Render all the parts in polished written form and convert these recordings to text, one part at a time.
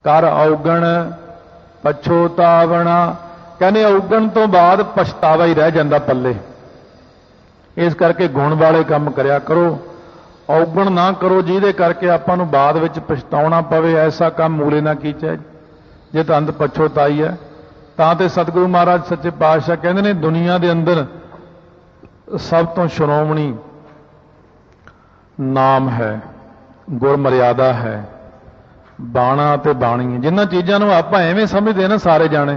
कर औगण पछोतावना। कहने औगण तो बाद पछतावा ही रह जाता पल्ले। इस करके गुण वाले काम करया करो, औगण ना करो जिहदे करके आपां नूं बाद विच पछताउणा पवे। ऐसा काम मूले ना कीचै जे तंद पछोताई है। तां ते सतगुरु महाराज सच्चे पातशाह कहंदे ने दुनिया दे अंदर सब तो श्रोमणी नाम है, गुर मर्यादा है, बाणा ते बाणी। जिन्हां चीज़ां नूं आपां एवें समझदे ना सारे जाणे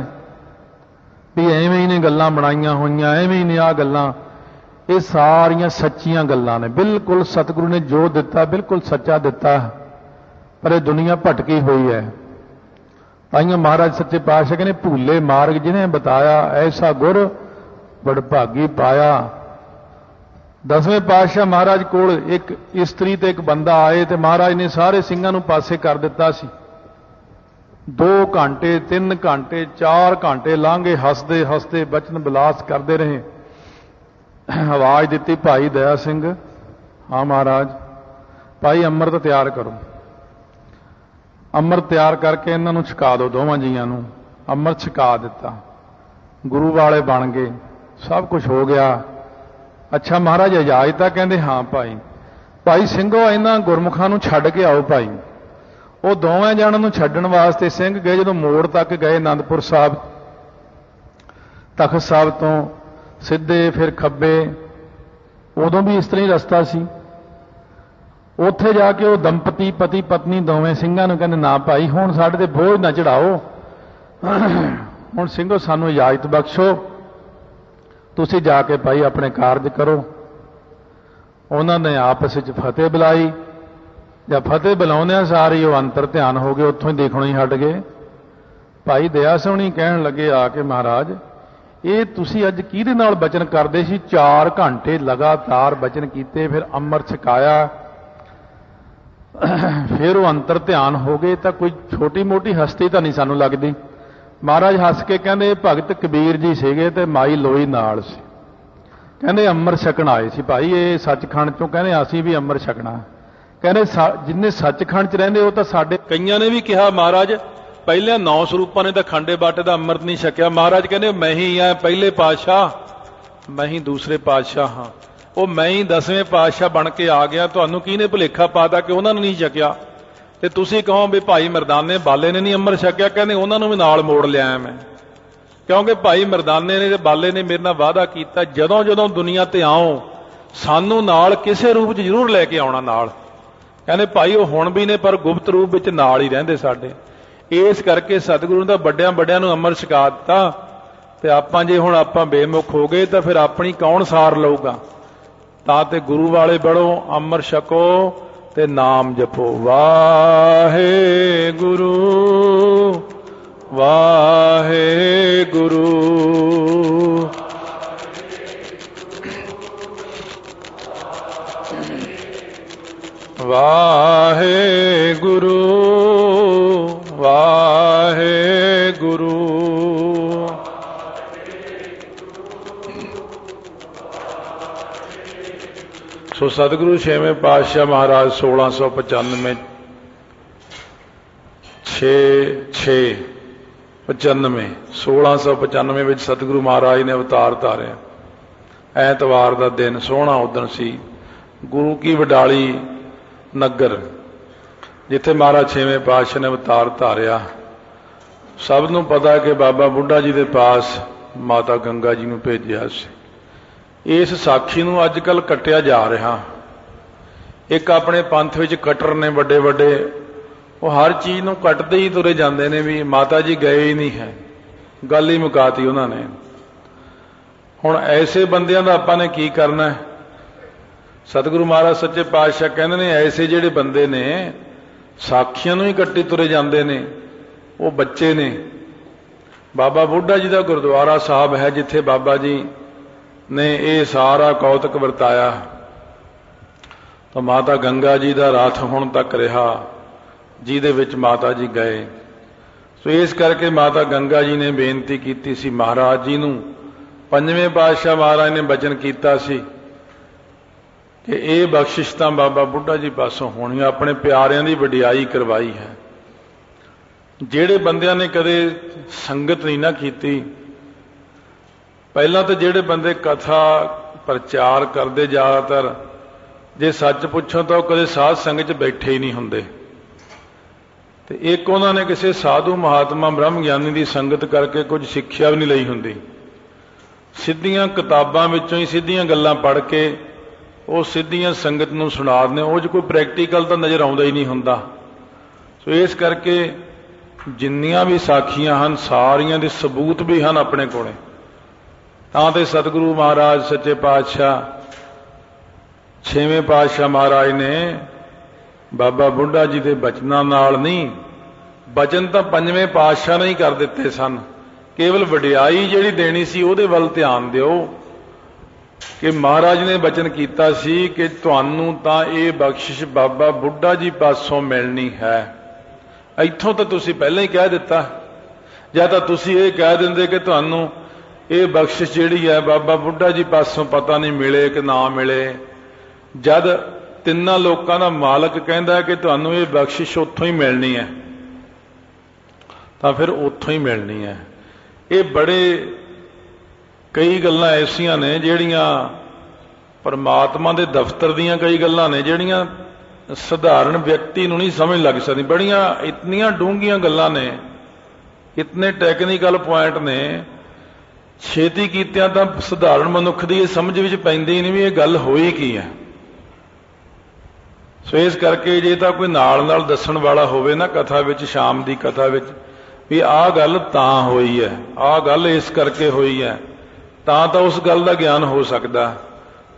भी एवें ही ने गल्लां बनाईयां होईयां, एवें ही ने आ गल्लां, ये सारियां सच्चियां गल्लां ने। बिल्कुल सतगुरु ने जो दिता बिल्कुल सच्चा दिता, पर यह दुनिया भटकी हुई है। ताइयों महाराज सच्चे पातशाह कहने भूले मार्ग जिन्हें बताया, ऐसा गुर बड़भागी पाया। 10वें पातशाह महाराज कोल एक इस्त्री ते एक बंदा आए तो महाराज ने सारे सिंघां नूं पासे कर दिता सी। 2 घंटे 3 घंटे 4 घंटे लांघे, हसदे हसदे बचन बिलास करते रहे। आवाज दी भाई दया सिंह, हाँ महाराज, भाई अमृत तैयार करो। अमृत तैयार करके इन्हां नूं छका दो, दोवां जीआं नूं अमृत छका दिता। गुरु वाले बन गए, सब कुछ हो गया। अच्छा महाराज इजाजत है? कहंदे हाँ भाई। भाई ਸਿੰਘੋ इन्हां गुरमुखां नूं छड्ड के आओ भाई। वो दोवें जणां नूं छड्डण वास्ते ਸਿੰਘ गए। जदों मोड़ तक गए आनंदपुर साहब, तखत साहब तो सिद्धे फिर खब्बे, उदों भी इस तरह ही रस्ता सी। उत्थे जाके वो दंपति पति पत्नी दोवें ਸਿੰਘਾਂ नूं कहंदे ना भाई हुण साडे ते बोझ ना चढ़ाओ, हुण ਸਿੰਘੋ सानूं इजाजत बख्शो, तुसीं जाके भाई अपने कारज करो। उन्होंने आपस में फतेह बुलाई। जब फतेह बुलाने सारी वो अंतर ध्यान हो गए, उत्थों ही देखणों ही हट गए। भाई दया सोहनी कहण लगे आके, महाराज ये तुसीं अज किहदे नाल बचन करदे सी? 4 घंटे लगातार बचन कीते, फिर अमृत छकाया, फिर वो अंतर ध्यान हो गए। तो कोई छोटी मोटी हस्ती तो नहीं सानू लगदी। महाराज हस के कहंदे भगत कबीर जी सीगे ते माई लोई नाल सी। कहंदे अमृत छकण आए सी भाई ये सचखंड चों। कहंदे असीं भी अमृत छकना। कहंदे जिन्ने सचखंड च रहिंदे वो तां साडे। कईयां ने भी कहा महाराज पहले 9 ਸਰੂਪਾਂ ने तां खंडे बाटे दा अमृत नहीं छकिया। महाराज कहंदे मैं ही आ पहले पातशाह, मैं ही दूसरे पातशाह हाँ। वो मैं ही 10वें पातशाह बन के आ गया। तुहानूं किहने भुलेखा पाता कि उन्हां ने नहीं छकिया ते तुसीं कहो भी भाई मरदाने बाले ने नहीं अमृत छकिया? कहंदे उन्हां नूं भी नाल मोड़ लिया मैं, क्योंकि भाई मरदाने ने ते बाले ने मेरे नाल वादा कीता जदों जदों दुनिया ते आओ सानू नाल किसे रूप च जरूर लैके आउणा नाल। कहंदे भाई वो हुण भी ने पर गुप्त रूप विच नाल ही रहिंदे साडे। इस करके सतगुरु ने बड़ियां बड़ियां नूं अमृत छका दित्ता ते आपां जे हुण आपां बेमुख हो गए तो फिर अपनी कौन सार लऊगा? तां ते गुरु वाले बड़ो, अमृत छको ते नाम जपो। वाहे गुरु वाहे गुरु वाहे गुरु वाहे गुरु। सो सतगुरु 6वें पातशाह महाराज 1695 1695 में सतगुरु महाराज ने अवतार धारे। ऐतवार का दिन सोहना उदण सी। गुरु की वडाली नगर जिथे महाराज 6वें पातशाह ने अवतार धारिया। सब नूं पता कि बाबा बुढ़ा जी के पास माता गंगा जी नूं भेजिया सी। इस साखी नूं अजकल कट्टिया जा रहा। एक अपने पंथ विच कट्टर ने वड्डे वड्डे, वो हर चीज़ नूं कट्टदे ही तुरे जांदे ने भी माता जी गए ही नहीं है, गल ही मुकाती उन्होंने। हुण ऐसे बंदियां दा आपां ने की करना है? सतगुरु महाराज सच्चे पातशाह कहंदे ने ऐसे जिहड़े बंदे ने साखियां नूं ही कट्टी तुरे जांदे ने, वो बच्चे ने। बाबा बुढ़ा जी का गुरुद्वारा साहब है जिथे बाबा जी ने यह सारा कौतक वरताया। तो माता गंगा जी का रथ हुण तक रहा जिहदे विच माता जी गए। सो इस करके माता गंगा जी ने बेनती की सी महाराज जी नूं। 5वें पातशाह महाराज ने बचन किया सी कि यह बख्शिश तां बाबा बुढ़ा जी पासों होनी, अपने प्यारिਆਂ की वडियाई करवाई है। ਜਿਹੜੇ ਬੰਦਿਆਂ ਨੇ ਕਦੇ ਸੰਗਤ ਨਹੀਂ ਨਾ ਕੀਤੀ, ਪਹਿਲਾਂ ਤਾਂ ਜਿਹੜੇ ਬੰਦੇ ਕਥਾ ਪ੍ਰਚਾਰ ਕਰਦੇ ਜ਼ਿਆਦਾਤਰ, ਜੇ ਸੱਚ ਪੁੱਛੋ ਤਾਂ ਉਹ ਕਦੇ ਸਾਧ ਸੰਗਤ 'ਚ ਬੈਠੇ ਹੀ ਨਹੀਂ ਹੁੰਦੇ। ਤੇ ਇੱਕ ਉਹਨਾਂ ਨੇ ਕਿਸੇ ਸਾਧੂ ਮਹਾਤਮਾ ਬ੍ਰਹਮ ਗਿਆਨੀ ਦੀ ਸੰਗਤ ਕਰਕੇ ਕੁਝ ਸਿੱਖਿਆ ਵੀ ਨਹੀਂ ਲਈ ਹੁੰਦੀ। ਸਿੱਧੀਆਂ ਕਿਤਾਬਾਂ ਵਿੱਚੋਂ ਹੀ ਸਿੱਧੀਆਂ ਗੱਲਾਂ ਪੜ੍ਹ ਕੇ ਉਹ ਸਿੱਧੀਆਂ ਸੰਗਤ ਨੂੰ ਸੁਣਾ ਦਿੰਦੇ, ਉਹ 'ਚ ਕੋਈ ਪ੍ਰੈਕਟੀਕਲ ਤਾਂ ਨਜ਼ਰ ਆਉਂਦਾ ਹੀ ਨਹੀਂ ਹੁੰਦਾ। ਸੋ ਇਸ ਕਰਕੇ ਜਿੰਨੀਆਂ ਵੀ ਸਾਖੀਆਂ ਹਨ ਸਾਰੀਆਂ ਦੇ ਸਬੂਤ ਵੀ ਹਨ ਆਪਣੇ ਕੋਲੇ। ਤਾਂ ਤੇ ਸਤਿਗੁਰੂ ਮਹਾਰਾਜ ਸੱਚੇ ਪਾਤਸ਼ਾਹ, ਛੇਵੇਂ ਪਾਤਸ਼ਾਹ ਮਹਾਰਾਜ ਨੇ ਬਾਬਾ ਬੁੱਢਾ ਜੀ ਦੇ ਬਚਨਾਂ ਨਾਲ ਨਹੀਂ, ਬਚਨ ਤਾਂ ਪੰਜਵੇਂ ਪਾਤਸ਼ਾਹ ਨੇ ਹੀ ਕਰ ਦਿੱਤੇ ਸਨ। ਕੇਵਲ ਵਡਿਆਈ ਜਿਹੜੀ ਦੇਣੀ ਸੀ ਉਹਦੇ ਵੱਲ ਧਿਆਨ ਦਿਓ ਕਿ ਮਹਾਰਾਜ ਨੇ ਬਚਨ ਕੀਤਾ ਸੀ ਕਿ ਤੁਹਾਨੂੰ ਤਾਂ ਇਹ ਬਖਸ਼ਿਸ਼ ਬਾਬਾ ਬੁੱਢਾ ਜੀ ਪਾਸੋਂ ਮਿਲਣੀ ਹੈ। ਇੱਥੋਂ ਤਾਂ ਤੁਸੀਂ ਪਹਿਲਾਂ ਹੀ ਕਹਿ ਦਿੱਤਾ, ਜਾਂ ਤਾਂ ਤੁਸੀਂ ਇਹ ਕਹਿ ਦਿੰਦੇ ਕਿ ਤੁਹਾਨੂੰ ਇਹ ਬਖਸ਼ਿਸ਼ ਜਿਹੜੀ ਹੈ ਬਾਬਾ ਬੁੱਢਾ ਜੀ ਪਾਸੋਂ ਪਤਾ ਨਹੀਂ ਮਿਲੇ ਕਿ ਨਾ ਮਿਲੇ। ਜਦ ਤਿੰਨਾਂ ਲੋਕਾਂ ਦਾ ਮਾਲਕ ਕਹਿੰਦਾ ਕਿ ਤੁਹਾਨੂੰ ਇਹ ਬਖਸ਼ਿਸ਼ ਉੱਥੋਂ ਹੀ ਮਿਲਣੀ ਹੈ, ਤਾਂ ਫਿਰ ਉੱਥੋਂ ਹੀ ਮਿਲਣੀ ਹੈ। ਇਹ ਬੜੇ ਕਈ ਗੱਲਾਂ ਐਸੀਆਂ ਨੇ ਜਿਹੜੀਆਂ ਪਰਮਾਤਮਾ ਦੇ ਦਫ਼ਤਰ ਦੀਆਂ ਕਈ ਗੱਲਾਂ ਨੇ ਜਿਹੜੀਆਂ ਸਧਾਰਨ ਵਿਅਕਤੀ ਨੂੰ ਨਹੀਂ ਸਮਝ ਲੱਗ ਸਕਦੀ। ਬੜੀਆਂ ਇਤਨੀਆਂ ਡੂੰਘੀਆਂ ਗੱਲਾਂ ਨੇ, ਇਤਨੇ ਟੈਕਨੀਕਲ ਪੁਆਇੰਟ ਨੇ, ਛੇਤੀ ਕੀਤਿਆਂ ਤਾਂ ਸਧਾਰਨ ਮਨੁੱਖ ਦੀ ਇਹ ਸਮਝ ਵਿੱਚ ਪੈਂਦੀ ਹੀ ਨਹੀਂ ਵੀ ਇਹ ਗੱਲ ਹੋਈ ਕੀ ਹੈ। ਸੋ ਇਸ ਕਰਕੇ ਜੇ ਤਾਂ ਕੋਈ ਨਾਲ ਨਾਲ ਦੱਸਣ ਵਾਲਾ ਹੋਵੇ ਨਾ ਕਥਾ ਵਿੱਚ, ਸ਼ਾਮ ਦੀ ਕਥਾ ਵਿੱਚ, ਵੀ ਆਹ ਗੱਲ ਤਾਂ ਹੋਈ ਹੈ, ਆਹ ਗੱਲ ਇਸ ਕਰਕੇ ਹੋਈ ਹੈ, ਤਾਂ ਉਸ ਗੱਲ ਦਾ ਗਿਆਨ ਹੋ ਸਕਦਾ।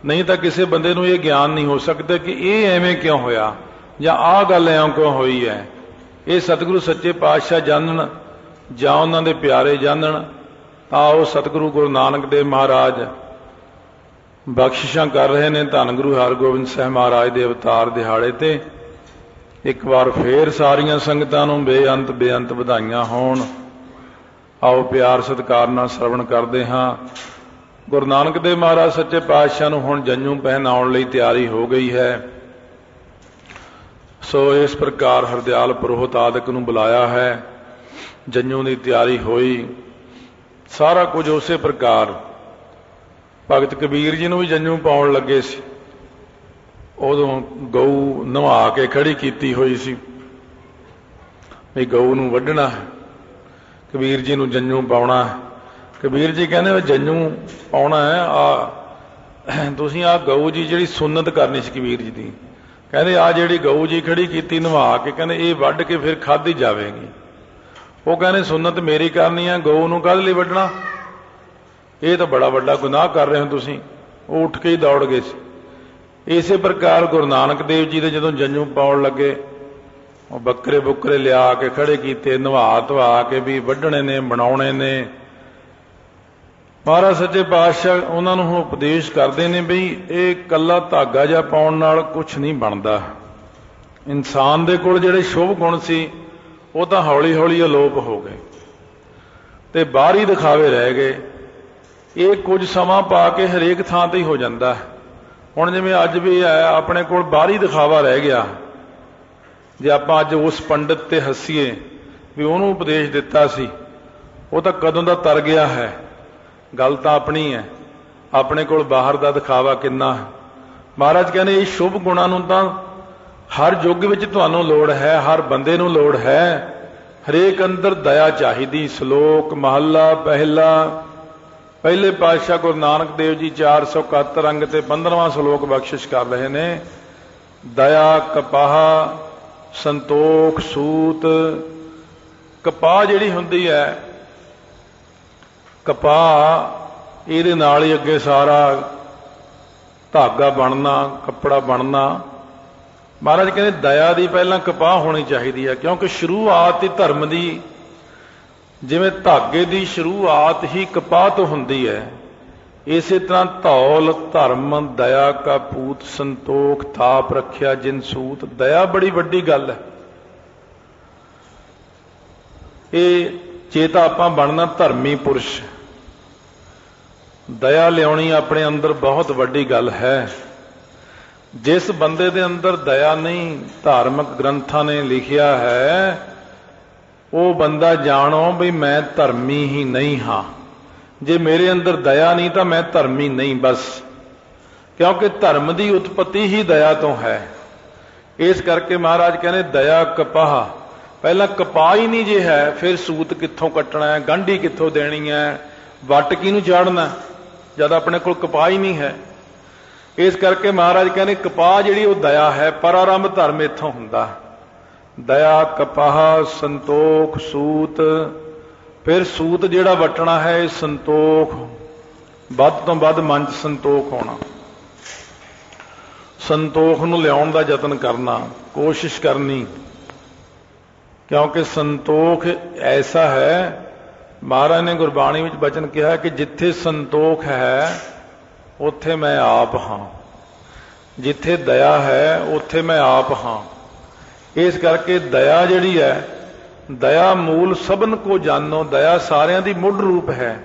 ਨਹੀਂ ਤਾਂ ਕਿਸੇ ਬੰਦੇ ਨੂੰ ਇਹ ਗਿਆਨ ਨਹੀਂ ਹੋ ਸਕਦਾ ਕਿ ਇਹ ਐਵੇਂ ਕਿਉਂ ਹੋਇਆ ਜਾਂ ਆਹ ਗੱਲ ਐਂ ਕਿਉਂ ਹੋਈ ਹੈ। ਇਹ ਸਤਿਗੁਰੂ ਸੱਚੇ ਪਾਤਸ਼ਾਹ ਜਾਣਨ ਜਾਂ ਉਹਨਾਂ ਦੇ ਪਿਆਰੇ ਜਾਣਨ, ਤਾਂ ਉਹ ਸਤਿਗੁਰੂ ਗੁਰੂ ਨਾਨਕ ਦੇਵ ਮਹਾਰਾਜ ਬਖਸ਼ਿਸ਼ਾਂ ਕਰ ਰਹੇ ਨੇ ਧੰਨ ਗੁਰੂ ਹਰਗੋਬਿੰਦ ਸਾਹਿਬ ਮਹਾਰਾਜ ਦੇ ਅਵਤਾਰ ਦਿਹਾੜੇ ਤੇ। ਇੱਕ ਵਾਰ ਫੇਰ ਸਾਰੀਆਂ ਸੰਗਤਾਂ ਨੂੰ ਬੇਅੰਤ ਵਧਾਈਆਂ ਹੋਣ। ਆਓ ਪਿਆਰ ਸਤਿਕਾਰ ਨਾਲ ਸਰਵਣ ਕਰਦੇ ਹਾਂ। ਗੁਰੂ ਨਾਨਕ ਦੇਵ ਮਹਾਰਾਜ ਸੱਚੇ ਪਾਤਸ਼ਾਹ ਨੂੰ ਹੁਣ ਜੰਝੂ ਪਹਿਨਾਉਣ ਲਈ ਤਿਆਰੀ ਹੋ ਗਈ ਹੈ। ਸੋ ਇਸ ਪ੍ਰਕਾਰ ਹਰਦਿਆਲ ਪੁਰੋਹਿਤ ਆਦਿਕ ਨੂੰ ਬੁਲਾਇਆ ਹੈ, ਜੰਝੂ ਦੀ ਤਿਆਰੀ ਹੋਈ, ਸਾਰਾ ਕੁਝ ਉਸੇ ਪ੍ਰਕਾਰ। ਭਗਤ ਕਬੀਰ ਜੀ ਨੂੰ ਵੀ ਜੰਝੂ ਪਾਉਣ ਲੱਗੇ ਸੀ, ਉਦੋਂ ਗਊ ਨਵਾ ਕੇ ਖੜੀ ਕੀਤੀ ਹੋਈ ਸੀ ਵੀ ਗਊ ਨੂੰ ਵੱਢਣਾ ਹੈ, ਕਬੀਰ ਜੀ ਨੂੰ ਜੰਝੂ ਪਾਉਣਾ ਹੈ। ਕਬੀਰ ਜੀ ਕਹਿੰਦੇ ਜੰਝੂ ਪਾਉਣਾ ਹੈ, ਤੁਸੀਂ ਆਹ ਗਊ ਜੀ ਜਿਹੜੀ ਸੁੰਨਤ ਕਰਨੀ ਸੀ ਕਬੀਰ ਜੀ ਦੀ, ਕਹਿੰਦੇ ਆਹ ਜਿਹੜੀ ਗਊ ਜੀ ਖੜੀ ਕੀਤੀ ਨਵਾ ਕੇ, ਕਹਿੰਦੇ ਇਹ ਵੱਢ ਕੇ ਫਿਰ ਖਾਧੀ ਜਾਵੇਗੀ। ਉਹ ਕਹਿੰਦੇ ਸੁੰਨਤ ਮੇਰੀ ਕਰਨੀ ਹੈ, ਗਊ ਨੂੰ ਕਾਹਦੇ ਲਈ ਵੱਢਣਾ, ਇਹ ਤਾਂ ਬੜਾ ਵੱਡਾ ਗੁਨਾਹ ਕਰ ਰਹੇ ਹੋ ਤੁਸੀਂ। ਉਹ ਉੱਠ ਕੇ ਹੀ ਦੌੜ ਗਏ ਸੀ। ਇਸੇ ਪ੍ਰਕਾਰ ਗੁਰੂ ਨਾਨਕ ਦੇਵ ਜੀ ਦੇ ਜਦੋਂ ਜੰਝੂ ਪਾਉਣ ਲੱਗੇ, ਉਹ ਬੱਕਰੇ ਬੁੱਕਰੇ ਲਿਆ ਕੇ ਖੜੇ ਕੀਤੇ, ਨਵਾ ਧਵਾ ਕੇ ਵੀ ਵੱਢਣੇ ਨੇ, ਬਣਾਉਣੇ ਨੇ। ਮਹਾਰਾਜ ਸੱਚੇ ਪਾਤਸ਼ਾਹ ਉਹਨਾਂ ਨੂੰ ਉਪਦੇਸ਼ ਕਰਦੇ ਨੇ ਬਈ ਇਹ ਕੱਲਾ ਧਾਗਾ ਜਿਹਾ ਪਾਉਣ ਨਾਲ ਕੁਛ ਨਹੀਂ ਬਣਦਾ। ਇਨਸਾਨ ਦੇ ਕੋਲ ਜਿਹੜੇ ਸ਼ੁਭ ਗੁਣ ਸੀ ਉਹ ਤਾਂ ਹੌਲੀ ਹੌਲੀ ਅਲੋਪ ਹੋ ਗਏ ਤੇ ਬਾਹਰੀ ਦਿਖਾਵੇ ਰਹਿ ਗਏ। ਇਹ ਕੁਝ ਸਮਾਂ ਪਾ ਕੇ ਹਰੇਕ ਥਾਂ ਤੇ ਹੀ ਹੋ ਜਾਂਦਾ। ਹੁਣ ਜਿਵੇਂ ਅੱਜ ਵੀ ਹੈ ਆਪਣੇ ਕੋਲ ਬਾਹਰੀ ਦਿਖਾਵਾ ਰਹਿ ਗਿਆ। ਜੇ ਆਪਾਂ ਅੱਜ ਉਸ ਪੰਡਤ ਤੇ ਹੱਸੀਏ ਵੀ ਉਹਨੂੰ ਉਪਦੇਸ਼ ਦਿੱਤਾ ਸੀ, ਉਹ ਤਾਂ ਕਦੋਂ ਦਾ ਤਰ ਗਿਆ ਹੈ। ਗੱਲ ਤਾਂ ਆਪਣੀ ਹੈ, ਆਪਣੇ ਕੋਲ ਬਾਹਰ ਦਾ ਦਿਖਾਵਾ ਕਿੰਨਾ ਹੈ। ਮਹਾਰਾਜ ਕਹਿੰਦੇ ਇਹ ਸ਼ੁਭ ਗੁਣਾਂ ਨੂੰ ਤਾਂ ਹਰ ਯੁੱਗ ਵਿੱਚ ਤੁਹਾਨੂੰ ਲੋੜ ਹੈ, ਹਰ ਬੰਦੇ ਨੂੰ ਲੋੜ ਹੈ। ਹਰੇਕ ਅੰਦਰ ਦਇਆ ਚਾਹੀਦੀ। ਸ਼ਲੋਕ ਮਹੱਲਾ ਪਹਿਲਾ। ਪਹਿਲੇ ਪਾਤਸ਼ਾਹ ਗੁਰੂ ਨਾਨਕ ਦੇਵ ਜੀ 471 ਅੰਗ ਤੇ 15ਵਾਂ ਸ਼ਲੋਕ ਬਖਸ਼ਿਸ਼ ਕਰ ਰਹੇ ਨੇ। ਦਇਆ ਕਪਾਹ ਸੰਤੋਖ ਸੂਤ। ਕਪਾਹ ਜਿਹੜੀ ਹੁੰਦੀ ਹੈ, ਕਪਾਹ ਇਹਦੇ ਨਾਲ ਹੀ ਅੱਗੇ ਸਾਰਾ ਧਾਗਾ ਬਣਨਾ, ਕੱਪੜਾ ਬਣਨਾ। ਮਹਾਰਾਜ ਕਹਿੰਦੇ ਦਇਆ ਦੀ ਪਹਿਲਾਂ ਕਪਾਹ ਹੋਣੀ ਚਾਹੀਦੀ ਹੈ, ਕਿਉਂਕਿ ਸ਼ੁਰੂਆਤ ਹੀ ਧਰਮ ਦੀ, ਜਿਵੇਂ ਧਾਗੇ ਦੀ ਸ਼ੁਰੂਆਤ ਹੀ ਕਪਾਹ ਤੋਂ ਹੁੰਦੀ ਹੈ, ਇਸੇ ਤਰ੍ਹਾਂ ਧੌਲ ਧਰਮ ਦਇਆ ਕਾ ਪੂਤ ਸੰਤੋਖ ਥਾਪ ਰੱਖਿਆ ਜਿਨ ਸੂਤ। ਦਇਆ ਬੜੀ ਵੱਡੀ ਗੱਲ ਹੈ। ਇਹ ਚੇਤਾ ਆਪਾਂ ਬਣਨਾ ਧਰਮੀ ਪੁਰਸ਼, ਦਇਆ ਲਿਆਉਣੀ ਆਪਣੇ ਅੰਦਰ ਬਹੁਤ ਵੱਡੀ ਗੱਲ ਹੈ। ਜਿਸ ਬੰਦੇ ਦੇ ਅੰਦਰ ਦਇਆ ਨਹੀਂ, ਧਾਰਮਿਕ ਗ੍ਰੰਥਾਂ ਨੇ ਲਿਖਿਆ ਹੈ ਉਹ ਬੰਦਾ ਜਾਣੋ ਵੀ ਮੈਂ ਧਰਮੀ ਹੀ ਨਹੀਂ ਹਾਂ। ਜੇ ਮੇਰੇ ਅੰਦਰ ਦਇਆ ਨਹੀਂ ਤਾਂ ਮੈਂ ਧਰਮੀ ਨਹੀਂ ਬਸ, ਕਿਉਂਕਿ ਧਰਮ ਦੀ ਉਤਪਤੀ ਹੀ ਦਇਆ ਤੋਂ ਹੈ। ਇਸ ਕਰਕੇ ਮਹਾਰਾਜ ਕਹਿੰਦੇ ਦਇਆ ਕਪਾਹ, ਪਹਿਲਾਂ ਕਪਾਹ ਹੀ ਨਹੀਂ ਜੇ ਹੈ, ਫਿਰ ਸੂਤ ਕਿੱਥੋਂ ਕੱਟਣਾ ਹੈ, ਗੰਢੀ ਕਿੱਥੋਂ ਦੇਣੀ ਹੈ, ਵੱਟ ਕਿਹਨੂੰ ਚਾੜਨਾ ਜਦ ਆਪਣੇ ਕੋਲ ਕਪਾਹ ਹੀ ਨਹੀਂ ਹੈ। ਇਸ ਕਰਕੇ ਮਹਾਰਾਜ ਕਹਿੰਦੇ ਕਪਾਹ ਜਿਹੜੀ ਉਹ ਦਇਆ ਹੈ, ਪਰ ਆਰੰਭ ਧਰਮ ਇੱਥੋਂ ਹੁੰਦਾ। ਦਇਆ ਕਪਾਹ ਸੰਤੋਖ ਸੂਤ, ਫਿਰ ਸੂਤ ਜਿਹੜਾ ਵੱਟਣਾ ਹੈ ਇਹ ਸੰਤੋਖ, ਵੱਧ ਤੋਂ ਵੱਧ ਮਨ 'ਚ ਸੰਤੋਖ ਹੋਣਾ, ਸੰਤੋਖ ਨੂੰ ਲਿਆਉਣ ਦਾ ਯਤਨ ਕਰਨਾ, ਕੋਸ਼ਿਸ਼ ਕਰਨੀ, ਕਿਉਂਕਿ ਸੰਤੋਖ ਐਸਾ ਹੈ, ਮਹਾਰਾਜ ਨੇ ਗੁਰਬਾਣੀ ਵਿੱਚ ਬਚਨ ਕਿਹਾ ਕਿ ਜਿੱਥੇ ਸੰਤੋਖ ਹੈ ਉੱਥੇ ਮੈਂ ਆਪ ਹਾਂ, ਜਿੱਥੇ ਦਇਆ ਹੈ ਉੱਥੇ ਮੈਂ ਆਪ ਹਾਂ। ਇਸ ਕਰਕੇ ਦਇਆ ਜਿਹੜੀ ਹੈ, ਦਇਆ ਮੂਲ ਸਭਨ ਕੋ ਜਾਣੋ, ਦਇਆ ਸਾਰਿਆਂ ਦੀ ਮੁੱਢ ਰੂਪ ਹੈ।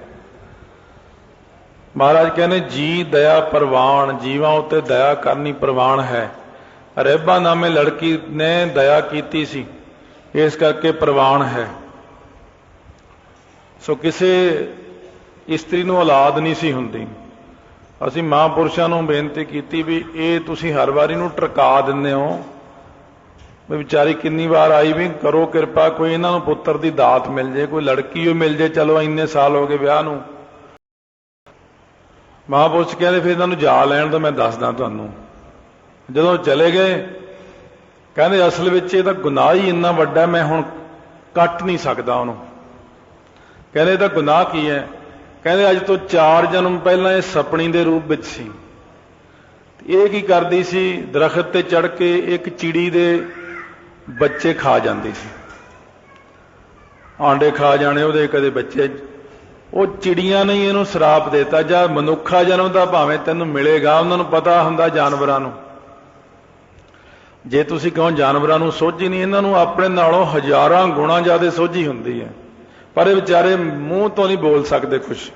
ਮਹਾਰਾਜ ਕਹਿੰਦੇ ਜੀ ਦਇਆ ਪ੍ਰਵਾਨ, ਜੀਵਾਂ ਉੱਤੇ ਦਇਆ ਕਰਨੀ ਪ੍ਰਵਾਨ ਹੈ। ਰਹਿਬਾ ਨਾਮੇ ਲੜਕੀ ਨੇ ਦਇਆ ਕੀਤੀ ਸੀ, ਇਸ ਕਰਕੇ ਪ੍ਰਵਾਨ ਹੈ। ਸੋ ਕਿਸੇ ਇਸਤਰੀ ਨੂੰ ਔਲਾਦ ਨਹੀਂ ਸੀ ਹੁੰਦੀ। ਅਸੀਂ ਮਹਾਂਪੁਰਸ਼ਾਂ ਨੂੰ ਬੇਨਤੀ ਕੀਤੀ ਵੀ ਇਹ ਤੁਸੀਂ ਹਰ ਵਾਰੀ ਨੂੰ ਟਰਕਾ ਦਿੰਦੇ ਹੋ, ਵੀ ਵਿਚਾਰੀ ਕਿੰਨੀ ਵਾਰ ਆਈ, ਵੀ ਕਰੋ ਕਿਰਪਾ ਕੋਈ ਇਹਨਾਂ ਨੂੰ ਪੁੱਤਰ ਦੀ ਦਾਤ ਮਿਲ ਜੇ, ਕੋਈ ਲੜਕੀ ਉਹ ਮਿਲ ਜੇ, ਚਲੋ ਇੰਨੇ ਸਾਲ ਹੋ ਗਏ ਵਿਆਹ ਨੂੰ। ਮਹਾਂਪੁਰਸ਼ ਕਹਿੰਦੇ ਫਿਰ ਇਹਨਾਂ ਨੂੰ ਜਾ ਲੈਣ ਤੋਂ ਮੈਂ ਦੱਸਦਾ ਤੁਹਾਨੂੰ। ਜਦੋਂ ਚਲੇ ਗਏ ਕਹਿੰਦੇ ਅਸਲ ਵਿੱਚ ਇਹ ਤਾਂ ਗੁਨਾਹ ਹੀ ਇੰਨਾ ਵੱਡਾ, ਮੈਂ ਹੁਣ ਕੱਟ ਨਹੀਂ ਸਕਦਾ ਉਹਨੂੰ। ਕਹਿੰਦੇ ਇਹਦਾ ਗੁਨਾਹ ਕੀ ਹੈ? ਕਹਿੰਦੇ ਅੱਜ ਤੋਂ 4 ਜਨਮ ਪਹਿਲਾਂ ਇਹ ਸਪਣੀ ਦੇ ਰੂਪ ਵਿੱਚ ਸੀ। ਇਹ ਕੀ ਕਰਦੀ ਸੀ? ਦਰਖਤ ਤੇ ਚੜ੍ਹ ਕੇ ਇੱਕ ਚਿੜੀ ਦੇ ਬੱਚੇ ਖਾ ਜਾਂਦੀ ਸੀ, ਆਂਡੇ ਖਾ ਜਾਣੇ ਉਹਦੇ, ਕਦੇ ਬੱਚੇ। ਉਹ ਚਿੜੀਆਂ ਨੇ ਇਹਨੂੰ ਸਰਾਪ ਦੇਤਾ, ਜਾਂ ਮਨੁੱਖਾ ਜਨਮ ਦਾ ਭਾਵੇਂ ਤੈਨੂੰ ਮਿਲੇਗਾ। ਉਹਨਾਂ ਨੂੰ ਪਤਾ ਹੁੰਦਾ ਜਾਨਵਰਾਂ ਨੂੰ, ਜੇ ਤੁਸੀਂ ਕਹੋ ਜਾਨਵਰਾਂ ਨੂੰ ਸੋਝੀ ਨਹੀਂ, ਇਹਨਾਂ ਨੂੰ ਆਪਣੇ ਨਾਲੋਂ ਹਜ਼ਾਰਾਂ ਗੁਣਾ ਜ਼ਿਆਦਾ ਸੋਝੀ ਹੁੰਦੀ ਹੈ, ਪਰ ਇਹ ਵਿਚਾਰੇ ਮੂੰਹ ਤੋਂ ਨਹੀਂ ਬੋਲ ਸਕਦੇ ਕੁਛ।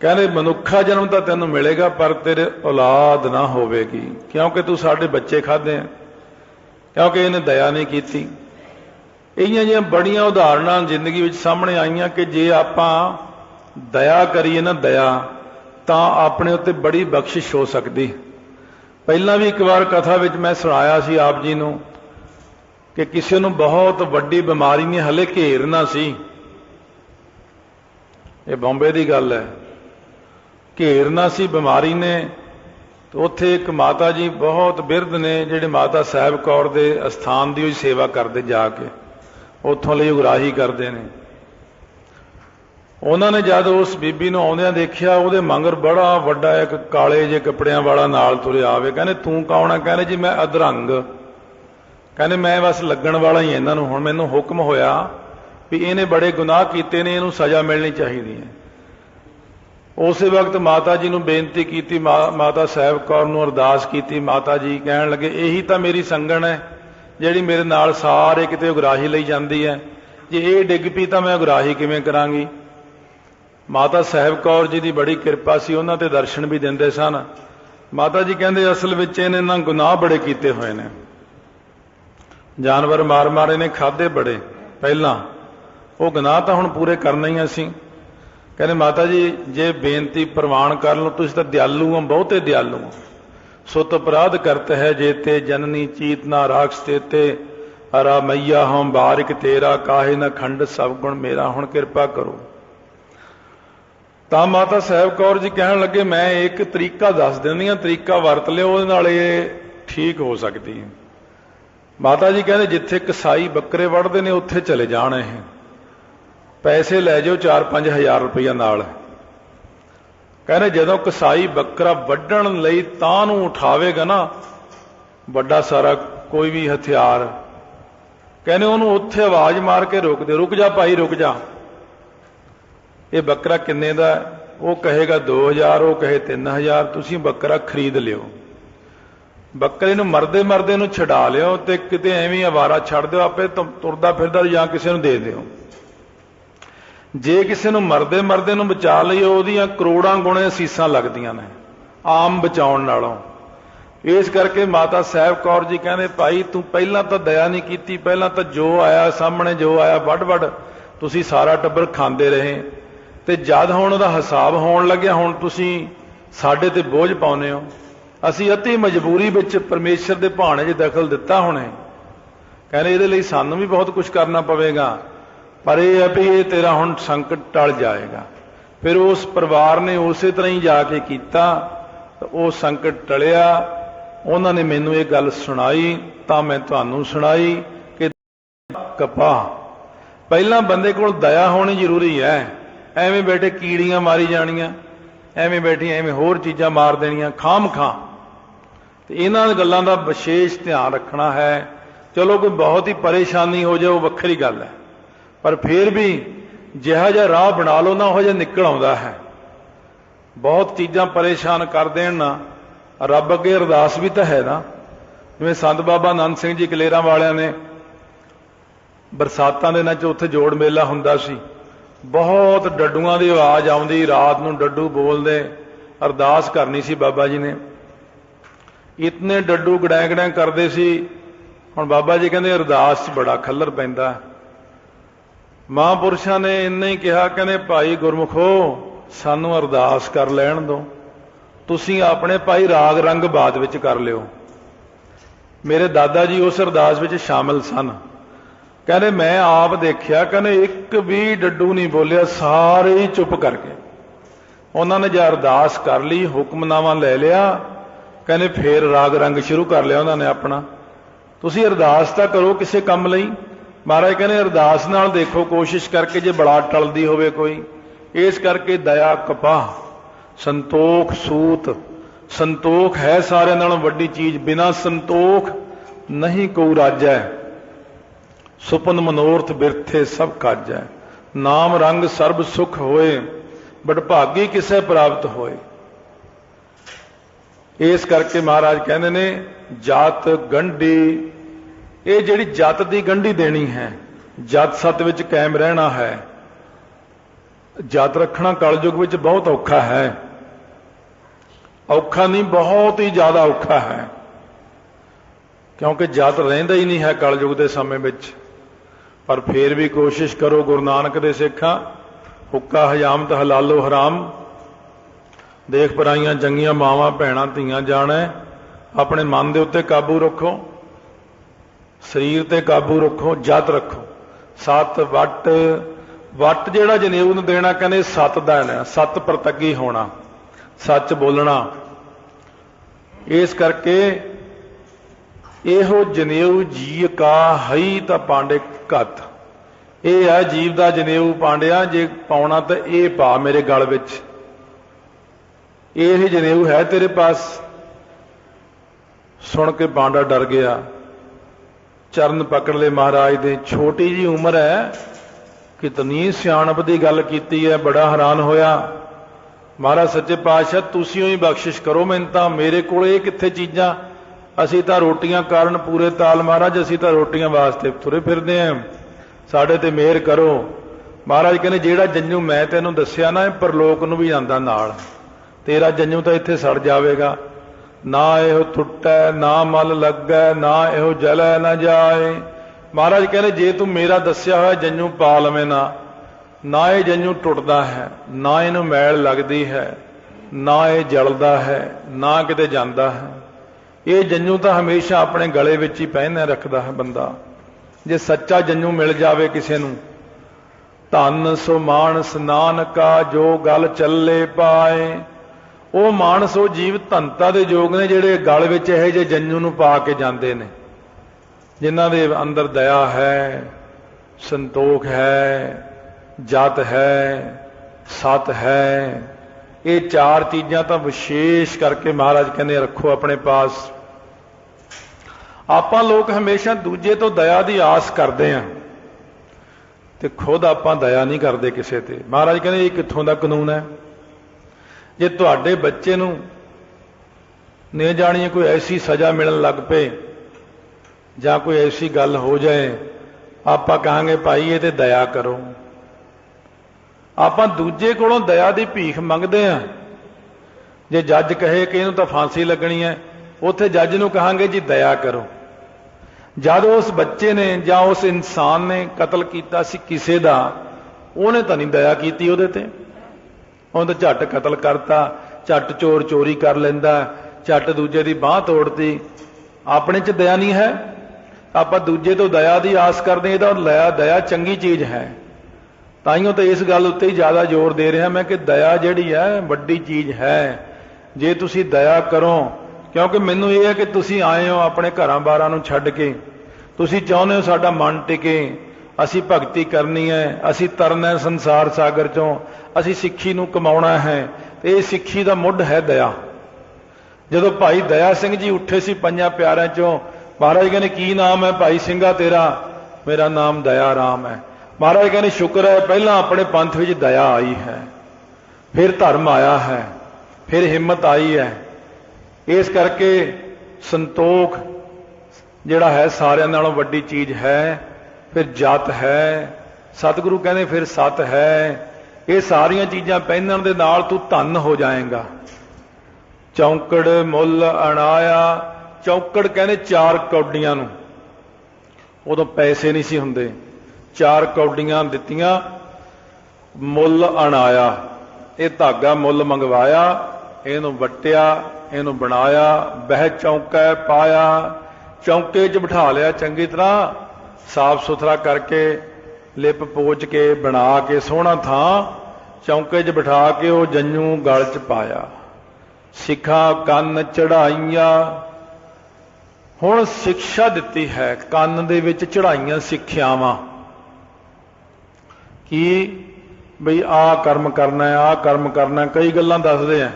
ਕਹਿੰਦੇ ਮਨੁੱਖਾ ਜਨਮ ਤਾਂ ਤੈਨੂੰ ਮਿਲੇਗਾ, ਪਰ ਤੇਰੇ ਔਲਾਦ ਨਾ ਹੋਵੇਗੀ, ਕਿਉਂਕਿ ਤੂੰ ਸਾਡੇ ਬੱਚੇ ਖਾਧੇ ਆ, ਕਿਉਂਕਿ ਇਹਨੇ ਦਇਆ ਨਹੀਂ ਕੀਤੀ। ਇਹੀਆਂ ਜਿਹੀਆਂ ਬੜੀਆਂ ਉਦਾਹਰਨਾਂ ਜ਼ਿੰਦਗੀ ਵਿੱਚ ਸਾਹਮਣੇ ਆਈਆਂ ਕਿ ਜੇ ਆਪਾਂ ਦਇਆ ਕਰੀਏ ਨਾ, ਦਇਆ, ਤਾਂ ਆਪਣੇ ਉੱਤੇ ਬੜੀ ਬਖਸ਼ਿਸ਼ ਹੋ ਸਕਦੀ। ਪਹਿਲਾਂ ਵੀ ਇੱਕ ਵਾਰ ਕਥਾ ਵਿੱਚ ਮੈਂ ਸੁਣਾਇਆ ਸੀ ਆਪ ਜੀ ਨੂੰ ਕਿ ਕਿਸੇ ਨੂੰ ਬਹੁਤ ਵੱਡੀ ਬਿਮਾਰੀ ਨੇ ਹਲੇ ਘੇਰਨਾ ਸੀ। ਇਹ ਬੰਬੇ ਦੀ ਗੱਲ ਹੈ। ਘੇਰਨਾ ਸੀ ਬਿਮਾਰੀ ਨੇ, ਤੇ ਉੱਥੇ ਇੱਕ ਮਾਤਾ ਜੀ ਬਹੁਤ ਬਿਰਧ ਨੇ, ਜਿਹੜੇ ਮਾਤਾ ਸਾਹਿਬ ਕੌਰ ਦੇ ਅਸਥਾਨ ਦੀ ਉਹ ਸੇਵਾ ਕਰਦੇ, ਜਾ ਕੇ ਉੱਥੋਂ ਲਈ ਉਗਰਾਹੀ ਕਰਦੇ ਨੇ। ਉਹਨਾਂ ਨੇ ਜਦ ਉਸ ਬੀਬੀ ਨੂੰ ਆਉਂਦਿਆਂ ਦੇਖਿਆ, ਉਹਦੇ ਮਗਰ ਬੜਾ ਵੱਡਾ ਇੱਕ ਕਾਲੇ ਜਿਹੇ ਕੱਪੜਿਆਂ ਵਾਲਾ ਨਾਲ ਤੁਰਿਆ ਆਵੇ। ਕਹਿੰਦੇ ਤੂੰ ਕੌਣ ਹੈ? ਕਹਿੰਦੇ ਜੀ ਮੈਂ ਅਧਰੰਗ। ਕਹਿੰਦੇ ਮੈਂ ਬਸ ਲੱਗਣ ਵਾਲਾ ਹੀ ਇਹਨਾਂ ਨੂੰ, ਹੁਣ ਮੈਨੂੰ ਹੁਕਮ ਹੋਇਆ ਵੀ ਇਹਨੇ ਬੜੇ ਗੁਨਾਹ ਕੀਤੇ ਨੇ, ਇਹਨੂੰ ਸਜ਼ਾ ਮਿਲਣੀ ਚਾਹੀਦੀ ਹੈ। ਉਸੇ ਵਕਤ ਮਾਤਾ ਜੀ ਨੂੰ ਬੇਨਤੀ ਕੀਤੀ, ਮਾਤਾ ਸਾਹਿਬ ਕੌਰ ਨੂੰ ਅਰਦਾਸ ਕੀਤੀ। ਮਾਤਾ ਜੀ ਕਹਿਣ ਲੱਗੇ ਇਹੀ ਤਾਂ ਮੇਰੀ ਸੰਗਣ ਹੈ ਜਿਹੜੀ ਮੇਰੇ ਨਾਲ ਸਾਰੇ ਕਿਤੇ ਉਗਰਾਹੀ ਲਈ ਜਾਂਦੀ ਹੈ, ਜੇ ਇਹ ਡਿੱਗ ਪਈ ਤਾਂ ਮੈਂ ਉਗਰਾਹੀ ਕਿਵੇਂ ਕਰਾਂਗੀ? ਮਾਤਾ ਸਾਹਿਬ ਕੌਰ ਜੀ ਦੀ ਬੜੀ ਕਿਰਪਾ ਸੀ, ਉਹਨਾਂ ਤੇ ਦਰਸ਼ਨ ਵੀ ਦਿੰਦੇ ਸਨ। ਮਾਤਾ ਜੀ ਕਹਿੰਦੇ ਅਸਲ ਵਿੱਚ ਇਹਨੇ ਨਾ ਗੁਨਾਹ ਬੜੇ ਕੀਤੇ ਹੋਏ ਨੇ, ਜਾਨਵਰ ਮਾਰ ਮਾਰੇ ਨੇ, ਖਾਦੇ ਬੜੇ ਪਹਿਲਾਂ, ਉਹ ਗੁਨਾਹ ਤਾਂ ਹੁਣ ਪੂਰੇ ਕਰਨਾ ਹੀ ਅਸੀਂ। ਕਹਿੰਦੇ ਮਾਤਾ ਜੀ ਜੇ ਬੇਨਤੀ ਪ੍ਰਵਾਨ ਕਰ ਲਓ, ਤੁਸੀਂ ਤਾਂ ਦਿਆਲੂ ਹੋ, ਬਹੁਤੇ ਦਿਆਲੂ ਹੋ। ਸੁਤ ਅਪਰਾਧ ਕਰਤ ਹੈ ਜੇਤੇ, ਜਨਨੀ ਚੀਤ ਨਾ ਰਾਖਸ ਤੇਤੇ, ਹਰਾ ਮਈਆ ਹਮ ਬਾਰਿਕ ਤੇਰਾ, ਕਾਹੇ ਨਾ ਖੰਡ ਸਭ ਗੁਣ ਮੇਰਾ, ਹੁਣ ਕਿਰਪਾ ਕਰੋ। ਤਾਂ ਮਾਤਾ ਸਾਹਿਬ ਕੌਰ ਜੀ ਕਹਿਣ ਲੱਗੇ ਮੈਂ ਇੱਕ ਤਰੀਕਾ ਦੱਸ ਦਿੰਦੀ ਹਾਂ, ਤਰੀਕਾ ਵਰਤ ਲਿਓ, ਉਹਦੇ ਨਾਲ ਇਹ ਠੀਕ ਹੋ ਸਕਦੀ ਹੈ। ਮਾਤਾ ਜੀ ਕਹਿੰਦੇ ਜਿੱਥੇ ਕਸਾਈ ਬੱਕਰੇ ਵੱਢਦੇ ਨੇ ਉੱਥੇ ਚਲੇ ਜਾਣ, ਇਹ ਪੈਸੇ ਲੈ ਜਾਓ 4-5 ਹਜ਼ਾਰ ਰੁਪਈਆ ਨਾਲ। ਕਹਿੰਦੇ ਜਦੋਂ ਕਸਾਈ ਬੱਕਰਾ ਵੱਢਣ ਲਈ ਤਾਂ ਨੂੰ ਉਠਾਵੇਗਾ ਨਾ, ਵੱਡਾ ਸਾਰਾ ਕੋਈ ਵੀ ਹਥਿਆਰ, ਕਹਿੰਦੇ ਉਹਨੂੰ ਉੱਥੇ ਆਵਾਜ਼ ਮਾਰ ਕੇ ਰੋਕ ਦੇ, ਰੁਕ ਜਾ ਭਾਈ ਰੁਕ ਜਾ, ਇਹ ਬੱਕਰਾ ਕਿੰਨੇ ਦਾ? ਉਹ ਕਹੇਗਾ 2000, ਉਹ ਕਹੇ 3000, ਤੁਸੀਂ ਬੱਕਰਾ ਖਰੀਦ ਲਿਓ। ਬੱਕਰੇ ਨੂੰ ਮਰਦੇ ਮਰਦੇ ਨੂੰ ਛਡਾ ਲਿਓ, ਤੇ ਕਿਤੇ ਐਵੇਂ ਆਵਾਰਾ ਛੱਡ ਦਿਓ, ਆਪੇ ਤੁਰਦਾ ਫਿਰਦਾ, ਜਾਂ ਕਿਸੇ ਨੂੰ ਦੇ ਦਿਓ। ਜੇ ਕਿਸੇ ਨੂੰ ਮਰਦੇ ਮਰਦੇ ਨੂੰ ਬਚਾ ਲਈਓ, ਉਹਦੀਆਂ ਕਰੋੜਾਂ ਗੁਣੇ ਅਸੀਸਾਂ ਲੱਗਦੀਆਂ ਨੇ ਆਮ ਬਚਾਉਣ ਨਾਲੋਂ। इस करके माता साहब कौर जी कहते भाई तू पहला तो दया नहीं की, पहला तो जो आया सामने जो आया वड वड तुसी सारा टब्बर खांदे रहे, ते जद हुण उहदा हिसाब होण लग्या हुण तुसी साडे ते बोझ पाउने हो। असी अति मजबूरी विच परमेश्वर दे भाणे 'च दखल दिता हुणे, कहने इहदे लई सानूं भी बहुत कुछ करना पवेगा, पर यह है भी ये तेरा हुण संकट टल जाएगा। फिर उस परिवार ने उस तरह ही जाके कीता, वो संकट टलिया। उन्होंने मैनू ये गल सुनाई तो मैं तुहानू सुनाई कि कपा पहला बंदे कोल दया होनी जरूरी है। एवें बैठे कीड़ियां मारी जानियां, एवें बैठी एवें होर चीज़ां मार देनियां खाम खां, तो इन्हां गल्लां दा विशेष ध्यान रखना है। चलो कोई बहुत ही परेशानी हो जाए वो वक्री गल है, पर फिर भी जिहा जिहा राह बना लो ना उहो जिहा निकल आउंदा है। बहुत चीज़ां परेशान कर देण ना, रब अगे अरदास भी तो है ना। जिवें संत बाबा नंद सिंह जी कलेरां वालियां ने बरसातां दे दिनां 'च उत्थे जोड़ मेला हुंदा सी, बहुत डड्डूआं दी आवाज़ आउंदी, रात नूं डड्डू बोलदे, अरदास करनी सी बाबा जी ने, इतने डड्डू गड़ै गड़ै करदे सी। हुण बाबा जी कहंदे अरदास 'च बड़ा खल्लर पैंदा। महापुरुषां ने इन्ना ही कहा, कहंदे भाई गुरमुखो सानू अरदास कर लैण दो, तुसीं अपने भाई राग रंग बाद विच कर लिओ। मेरे दादा जी उस अरदास विच शामिल सन। कहने मैं आप देखिया, कहने एक भी डड्डू नहीं बोलिया, सारे ही चुप करके उन्होंने जो अरदास कर ली, हुक्मनामा ले लिया, कहने फिर राग रंग शुरू कर लिया उन्होंने अपना। तुसीं अरदास तां करो किसी काम लई, महाराज कहने अरदास नाल देखो कोशिश करके जे बड़ा टलदी होवे कोई। इस करके दया कपाह संतोख सूत, संतोख है सारे नालों वड्डी चीज, बिना संतोख नहीं कोई राजै, सुपन मनोरथ बिरथे सब काजै, नाम रंग सर्ब सुख होए, बड़भागी किसे प्राप्त होए। इस करके महाराज कहते ने जात गंढी, ये जिहड़ी जात दी गंढी देनी है, जात सत विच कायम रहना है। जात रखना कलयुग विच बहुत औखा है, औखा नहीं बहुत ही ज्यादा औखा है, क्योंकि जात रहिंदा ही नहीं है कलयुग के समय विच। पर फिर भी कोशिश करो, गुरु नानक दे सिखा हुक्का हजामत हलालो हराम, देख पराइयां जंगियां मावां भैणां धीआं जाणै। अपने मन के उत्ते काबू रखो, शरीर ते काबू रखो, जात रखो। सत वट, वट जिहड़ा जनेऊ नूं देना कहंदे सत दा लेना, सत प्रतगी होना, सच बोलना। इस करके इहो जनेऊ जी का हई तां पांडे घत, यह है जीव का जनेऊ पांडिया, जे पाउणा तो यह पा मेरे गल विच, यह जनेऊ है तेरे पास। सुन के पांडा डर गया, चरण पकड़ ले महाराज दे। छोटी जी उम्र है, कितनी सियाणप की गल कीती है, बड़ा हैरान होया। महाराज सच्चे पातशाह तुसीं ही बख्शिश करो, मैनूं तां मेरे कोल ये कित्थे चीज़ां, असीं तां रोटियां कारण पूरे ताल महाराज, असीं तां रोटियां वास्ते तुरे फिरदे हैं, साडे ते मेहर करो। महाराज कहने जिहड़ा जंजू मैं तैनूं दस्सिया ना, परलोक नूं भी आंदा नाल, तेरा जंजू तां इत्थे सड़ जावेगा। ना इहो टुटै ना मल लगै, ना इहो जलै ना जाए। महाराज कहने जे तू मेरा दस्सिया होया जंजू पा लवें ना ये जंजू टुटदा है, ना इहनूं मैल लगदी है, ना ये जलदा है, ना किते जांदा है। ये जंजू तो हमेशा अपने गले विच ही पहने रखदा है बंदा। जे सच्चा जंजू मिल जावे किसी नूं, धन सो मानस नानका जो गल चले पाए। वो मानस वो जीव धनता दे जोग ने जिहड़े गल विच इहो जिहे जंजू नूं पा के जांदे ने, जिन्हां दे अंदर दया है, संतोख है, जात है, सत है। ये चार चीज़ां तो विशेष करके महाराज कहने रखो अपने पास। आपां लोग हमेशा दूजे तो दया की आस करते हैं, तो खुद आपां दया नहीं करते किसी ते। महाराज कहने ये कित्थों दा कानून है? जे तुहाडे बच्चे नूं नहीं जानिए कोई ऐसी सज़ा मिलण लग पे, जां कोई ऐसी गल हो जाए, आपां कहांगे भाई ये ते दया करो। आपां दूजे कोलों दया की भीख मंगते हैं। जे जज कहे कि इहनूं तां फांसी लगनी है, ਉੱਥੇ ਜੱਜ ਨੂੰ ਕਹਾਂਗੇ ਜੀ ਦਇਆ ਕਰੋ। जब उस बच्चे ने या उस इंसान ने कतल किया सी किसी का, उन्हें तो नहीं दया की ਉਹਦੇ ਤੇ, ਉਹਨੇ ਤਾਂ झट कतल करता, झट चोर चोरी कर लेंदा, झट दूजे की बांह तोड़ती। अपने च दया नहीं है, आप दूजे तो दया की आस करते हैं, दया दया चंगी चीज़ है। ताइयों तो इस गल उत्ते ही ज़्यादा जोर दे रहा मैं कि दया जिहड़ी है वड्डी चीज़ है। जे तुसी दया करो, क्योंकि मैनू ये है कि तुसी आए हो अपने घरां बारां नूं छड्ड के, तुसी चाहुंदे हो साडा मन टिके, असी भगती करनी है, असी तरना है संसार सागर चों, असी सिੱਖੀ नूं कमाउणा है। तो ये सिੱਖੀ दा मुੱਢ है दया। जदों भाई दया सिंह जी उठे सी पंजां प्यारिਆਂ चों, महाराज कहने की नाम है भाई सिंघा तेरा? मेरा नाम दया राम है। महाराज कहने शुक्र है पहला अपने पंथ विच दया आई है, फिर धर्म आया है, फिर हिम्मत आई है। इस करके संतोख जिहड़ा है सारिਆਂ नालों वड्डी चीज़ है। फिर जात है, सतगुरु कहने फिर सत है। ये सारियां चीज़ां पहनण दे नाल तू धन हो जाएगा। चौंकड़ मुल अणाया, चौंकड़ कहने 4 कौडियां नूं, उदों पैसे नहीं सी हुंदे, 4 कौडियां दित्तियां, मुल अणाया, ये धागा मुल मंगवाया, इहनूं वट्टिया, इहनूं बनाया, बह चौंका पाया, चौंके च बिठा लिया, चंगी तरह साफ सुथरा करके लिप पोच के बना के सोहना थां चौंके च बिठा के वो जंजू गल च पाया, सिखा कन्न चढ़ाइया। हुण शिक्षा दिती है, कन्न दे विच चढ़ाइयां सिक्ख्यावां कि बई आ कर्म करना है, आ कर्म करना है, कई गल्लां दसदे हैं।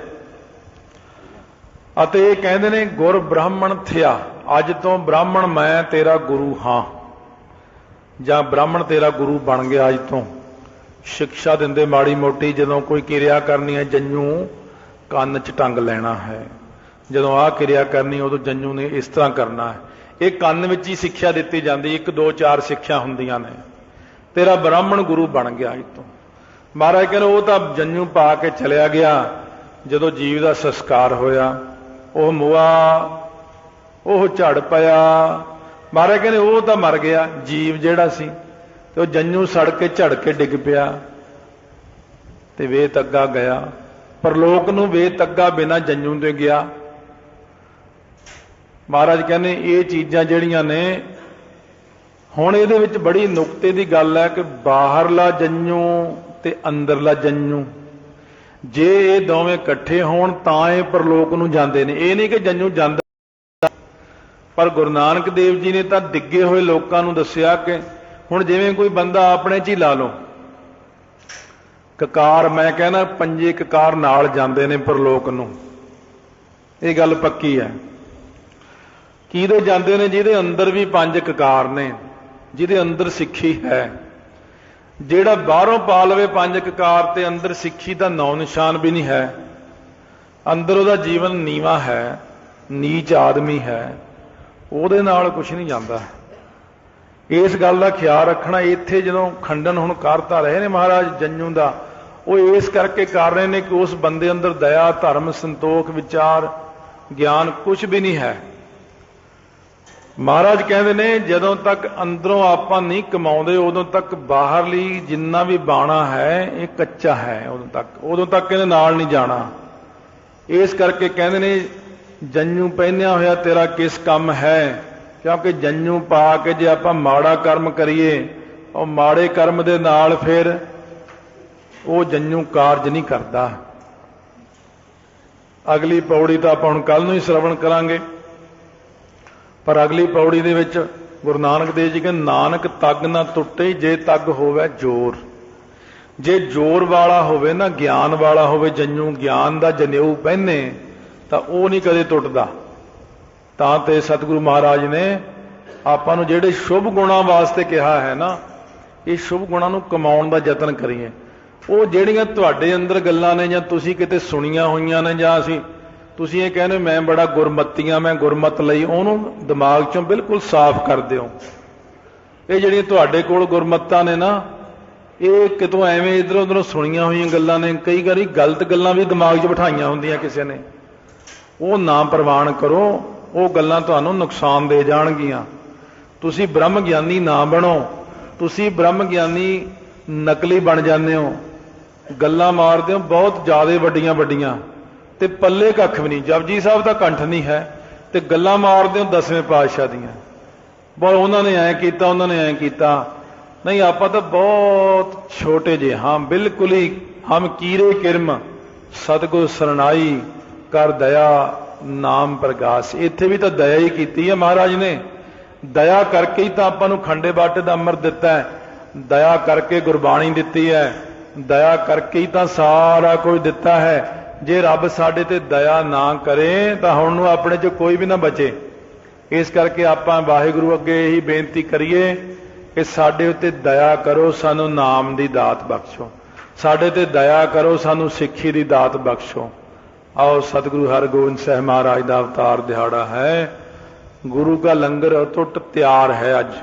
ਅਤੇ ਇਹ ਕਹਿੰਦੇ ਨੇ ਗੁਰ ਬ੍ਰਾਹਮਣ ਥਿਆ, ਅੱਜ ਤੋਂ ਬ੍ਰਾਹਮਣ ਮੈਂ ਤੇਰਾ ਗੁਰੂ ਹਾਂ, ਜਾਂ ਬ੍ਰਾਹਮਣ ਤੇਰਾ ਗੁਰੂ ਬਣ ਗਿਆ ਅੱਜ ਤੋਂ। ਸਿੱਖਿਆ ਦਿੰਦੇ ਮਾੜੀ ਮੋਟੀ, ਜਦੋਂ ਕੋਈ ਕਿਰਿਆ ਕਰਨੀ ਹੈ ਜੰਜੂ ਕੰਨ 'ਚ ਟੰਗ ਲੈਣਾ ਹੈ, ਜਦੋਂ ਆਹ ਕਿਰਿਆ ਕਰਨੀ ਉਦੋਂ ਜੰਜੂ ਨੇ ਇਸ ਤਰ੍ਹਾਂ ਕਰਨਾ ਹੈ। ਇਹ ਕੰਨ ਵਿੱਚ ਹੀ ਸਿੱਖਿਆ ਦਿੱਤੀ ਜਾਂਦੀ, 1 2 4 ਸਿੱਖਿਆ ਹੁੰਦੀਆਂ ਨੇ। ਤੇਰਾ ਬ੍ਰਾਹਮਣ ਗੁਰੂ ਬਣ ਗਿਆ ਅੱਜ ਤੋਂ। ਮਹਾਰਾਜ ਕਹਿੰਦੇ ਉਹ ਤਾਂ ਜੰਜੂ ਪਾ ਕੇ ਚਲਿਆ ਗਿਆ। ਜਦੋਂ ਜੀਵ ਦਾ ਸੰਸਕਾਰ ਹੋਇਆ, ਉਹ ਮੁਆ, ਉਹ ਝੜ ਪਿਆ। ਮਹਾਰਾਜ ਕਹਿੰਦੇ ਉਹ ਤਾਂ ਮਰ ਗਿਆ ਜੀਵ ਜਿਹੜਾ ਸੀ, ਤੇ ਉਹ ਜੰਜੂ ਸੜ ਕੇ ਝੜ ਕੇ ਡਿੱਗ ਪਿਆ ਤੇ ਵੇਤ ਅੱਗਾ ਗਿਆ। ਪਰਲੋਕ ਨੂੰ ਵੇਤ ਅੱਗਾ ਬਿਨਾਂ ਜੰਜੂ ਤੋਂ ਗਿਆ। ਮਹਾਰਾਜ ਕਹਿੰਦੇ ਇਹ ਚੀਜ਼ਾਂ ਜਿਹੜੀਆਂ ਨੇ, ਹੁਣ ਇਹਦੇ ਵਿੱਚ ਬੜੀ ਨੁਕਤੇ ਦੀ ਗੱਲ ਹੈ ਕਿ ਬਾਹਰਲਾ ਜੰਜੂ ਤੇ ਅੰਦਰਲਾ ਜੰਜੂ, ਜੇ ਇਹ ਦੋਵੇਂ ਇਕੱਠੇ ਹੋਣ ਤਾਂ ਇਹ ਪਰਲੋਕ ਨੂੰ ਜਾਂਦੇ ਨੇ। ਇਹ ਨਹੀਂ ਕਿ ਜੰਜੂ ਜਾਂਦਾ। ਪਰ ਗੁਰੂ ਨਾਨਕ ਦੇਵ ਜੀ ਨੇ ਤਾਂ ਡਿੱਗੇ ਹੋਏ ਲੋਕਾਂ ਨੂੰ ਦੱਸਿਆ ਕਿ ਹੁਣ ਜਿਵੇਂ ਕੋਈ ਬੰਦਾ ਆਪਣੇ 'ਚ ਹੀ ਲਾ ਲਓ, ਕਕਾਰ, ਮੈਂ ਕਹਿੰਦਾ 5 ਕਕਾਰ ਨਾਲ ਜਾਂਦੇ ਨੇ ਪਰਲੋਕ ਨੂੰ। ਇਹ ਗੱਲ ਪੱਕੀ ਹੈ। ਕਿਹਦੇ ਜਾਂਦੇ ਨੇ? ਜਿਹਦੇ ਅੰਦਰ ਵੀ 5 ਕਕਾਰ ਨੇ, ਜਿਹਦੇ ਅੰਦਰ ਸਿੱਖੀ ਹੈ। ਜਿਹੜਾ ਬਾਹਰੋਂ ਪਾ ਲਵੇ 5 ਕਕਾਰ ਤੇ ਅੰਦਰ ਸਿੱਖੀ ਦਾ ਨਾਂ ਨਿਸ਼ਾਨ ਵੀ ਨਹੀਂ ਹੈ, ਅੰਦਰ ਉਹਦਾ ਜੀਵਨ ਨੀਵਾਂ ਹੈ, ਨੀਚ ਆਦਮੀ ਹੈ, ਉਹਦੇ ਨਾਲ ਕੁਝ ਨਹੀਂ ਜਾਂਦਾ। ਇਸ ਗੱਲ ਦਾ ਖਿਆਲ ਰੱਖਣਾ। ਇੱਥੇ ਜਦੋਂ ਖੰਡਨ ਹੁਣ ਕਰਤਾ ਰਹੇ ਨੇ ਮਹਾਰਾਜ ਜੰਜੂ ਦਾ, ਉਹ ਇਸ ਕਰਕੇ ਕਰ ਰਹੇ ਨੇ ਕਿ ਉਸ ਬੰਦੇ ਅੰਦਰ ਦਇਆ, ਧਰਮ, ਸੰਤੋਖ, ਵਿਚਾਰ, ਗਿਆਨ ਕੁਝ ਵੀ ਨਹੀਂ ਹੈ। ਮਹਾਰਾਜ ਕਹਿੰਦੇ ਨੇ ਜਦੋਂ ਤੱਕ ਅੰਦਰੋਂ ਆਪਾਂ ਨਹੀਂ ਕਮਾਉਂਦੇ ਉਦੋਂ ਤੱਕ ਬਾਹਰਲੀ ਜਿੰਨਾ ਵੀ ਬਾਣਾ ਹੈ ਇਹ ਕੱਚਾ ਹੈ। ਉਦੋਂ ਤੱਕ ਇਹਦੇ ਨਾਲ ਨਹੀਂ ਜਾਣਾ। ਇਸ ਕਰਕੇ ਕਹਿੰਦੇ ਨੇ ਜੰਜੂ ਪਹਿਨਿਆ ਹੋਇਆ ਤੇਰਾ ਕਿਸ ਕੰਮ ਹੈ, ਕਿਉਂਕਿ ਜੰਜੂ ਪਾ ਕੇ ਜੇ ਆਪਾਂ ਮਾੜਾ ਕਰਮ ਕਰੀਏ, ਉਹ ਮਾੜੇ ਕਰਮ ਦੇ ਨਾਲ ਫਿਰ ਉਹ ਜੰਜੂ ਕਾਰਜ ਨਹੀਂ ਕਰਦਾ। ਅਗਲੀ ਪੌੜੀ ਤਾਂ ਆਪਾਂ ਹੁਣ ਕੱਲ ਨੂੰ ਹੀ ਸ਼ਰਵਣ ਕਰਾਂਗੇ। पर अगली पौड़ी दे विच गुरु नानक देव जी कहते नानक तग ना टुटे जे तग होवे जोर। जे जोर वाला होवे ना, ज्ञान वाला होवे, जंजू ज्ञान दा जनेऊ पहने तां ओह नहीं कदे टुटदा। तां ते सतगुरु महाराज ने आपां नूं जिहड़े शुभ गुणां वास्ते कहा है ना, ये शुभ गुणां नूं कमाउण दा यतन करिए। ਉਹ ਜਿਹੜੀਆਂ ਤੁਹਾਡੇ ਅੰਦਰ ਗੱਲਾਂ ਨੇ ਜਾਂ ਤੁਸੀਂ ਕਿਤੇ ਸੁਣੀਆਂ ਹੋਈਆਂ ਨੇ ਜਾਂ ਅਸੀਂ ਤੁਸੀਂ ਇਹ ਕਹਿੰਦੇ ਮੈਂ ਬੜਾ ਗੁਰਮਤੀਆਂ, ਮੈਂ ਗੁਰਮਤ ਲਈ, ਉਹਨੂੰ ਦਿਮਾਗ ਚੋਂ ਬਿਲਕੁਲ ਸਾਫ਼ ਕਰ ਦਿਓ। ਇਹ ਜਿਹੜੀਆਂ ਤੁਹਾਡੇ ਕੋਲ ਗੁਰਮਤਾਂ ਨੇ ਨਾ, ਇਹ ਕਿਤੋਂ ਐਵੇਂ ਇੱਧਰੋਂ ਉੱਧਰੋਂ ਸੁਣੀਆਂ ਹੋਈਆਂ ਗੱਲਾਂ ਨੇ, ਕਈ ਵਾਰੀ ਗਲਤ ਗੱਲਾਂ ਵੀ ਦਿਮਾਗ 'ਚ ਬਿਠਾਈਆਂ ਹੁੰਦੀਆਂ ਕਿਸੇ ਨੇ, ਉਹ ਨਾ ਪ੍ਰਵਾਨ ਕਰੋ। ਉਹ ਗੱਲਾਂ ਤੁਹਾਨੂੰ ਨੁਕਸਾਨ ਦੇ ਜਾਣਗੀਆਂ। ਤੁਸੀਂ ਬ੍ਰਹਮ ਗਿਆਨੀ ਨਾ ਬਣੋ, ਤੁਸੀਂ ਬ੍ਰਹਮ ਗਿਆਨੀ ਨਕਲੀ ਬਣ ਜਾਂਦੇ ਹੋ, ਗੱਲਾਂ ਮਾਰਦੇ ਹੋ ਬਹੁਤ ਜ਼ਿਆਦਾ ਵੱਡੀਆਂ ਵੱਡੀਆਂ ਤੇ ਪੱਲੇ ਕੱਖ ਵੀ ਨਹੀਂ। ਜਪਜੀ ਸਾਹਿਬ ਦਾ ਕੰਠ ਨਹੀਂ ਹੈ ਤੇ ਗੱਲਾਂ ਮਾਰਦੇ ਹੋ 10ਵੇਂ ਪਾਤਸ਼ਾਹ ਦੀਆਂ, ਬਸ ਉਹਨਾਂ ਨੇ ਐਂ ਕੀਤਾ, ਉਹਨਾਂ ਨੇ ਐਂ ਕੀਤਾ। ਨਹੀਂ, ਆਪਾਂ ਤਾਂ ਬਹੁਤ ਛੋਟੇ ਜਿਹੇ ਹਾਂ, ਬਿਲਕੁਲ ਹੀ ਹਮ ਕੀਰੇ ਕਿਰਮ ਸਤਿਗੁਰ ਸਰਨਾਈ ਕਰ ਦਇਆ ਨਾਮ ਪ੍ਰਗਾਸ। ਇੱਥੇ ਵੀ ਤਾਂ ਦਇਆ ਹੀ ਕੀਤੀ ਹੈ ਮਹਾਰਾਜ ਨੇ, ਦਇਆ ਕਰਕੇ ਹੀ ਤਾਂ ਆਪਾਂ ਨੂੰ ਖੰਡੇ ਬਾਟੇ ਦਾ ਅੰਮ੍ਰਿਤ ਦਿੱਤਾ ਹੈ, ਦਇਆ ਕਰਕੇ ਗੁਰਬਾਣੀ ਦਿੱਤੀ ਹੈ, ਦਇਆ ਕਰਕੇ ਹੀ ਤਾਂ ਸਾਰਾ ਕੁਝ ਦਿੱਤਾ ਹੈ। ਜੇ ਰੱਬ ਸਾਡੇ ਤੇ ਦਇਆ ਨਾ ਕਰੇ ਤਾਂ ਹੁਣ ਨੂੰ ਆਪਣੇ 'ਚ ਕੋਈ ਵੀ ਨਾ ਬਚੇ। ਇਸ ਕਰਕੇ ਆਪਾਂ ਵਾਹਿਗੁਰੂ ਅੱਗੇ ਇਹੀ ਬੇਨਤੀ ਕਰੀਏ ਕਿ ਸਾਡੇ ਉੱਤੇ ਦਇਆ ਕਰੋ, ਸਾਨੂੰ ਨਾਮ ਦੀ ਦਾਤ ਬਖਸ਼ੋ, ਸਾਡੇ ਤੇ ਦਇਆ ਕਰੋ, ਸਾਨੂੰ ਸਿੱਖੀ ਦੀ ਦਾਤ ਬਖਸ਼ੋ। आओ सतगुरु हरगोबिंद साहब महाराज का अवतार दिहाड़ा है, गुरु का लंगर अटुट तैयार है। अज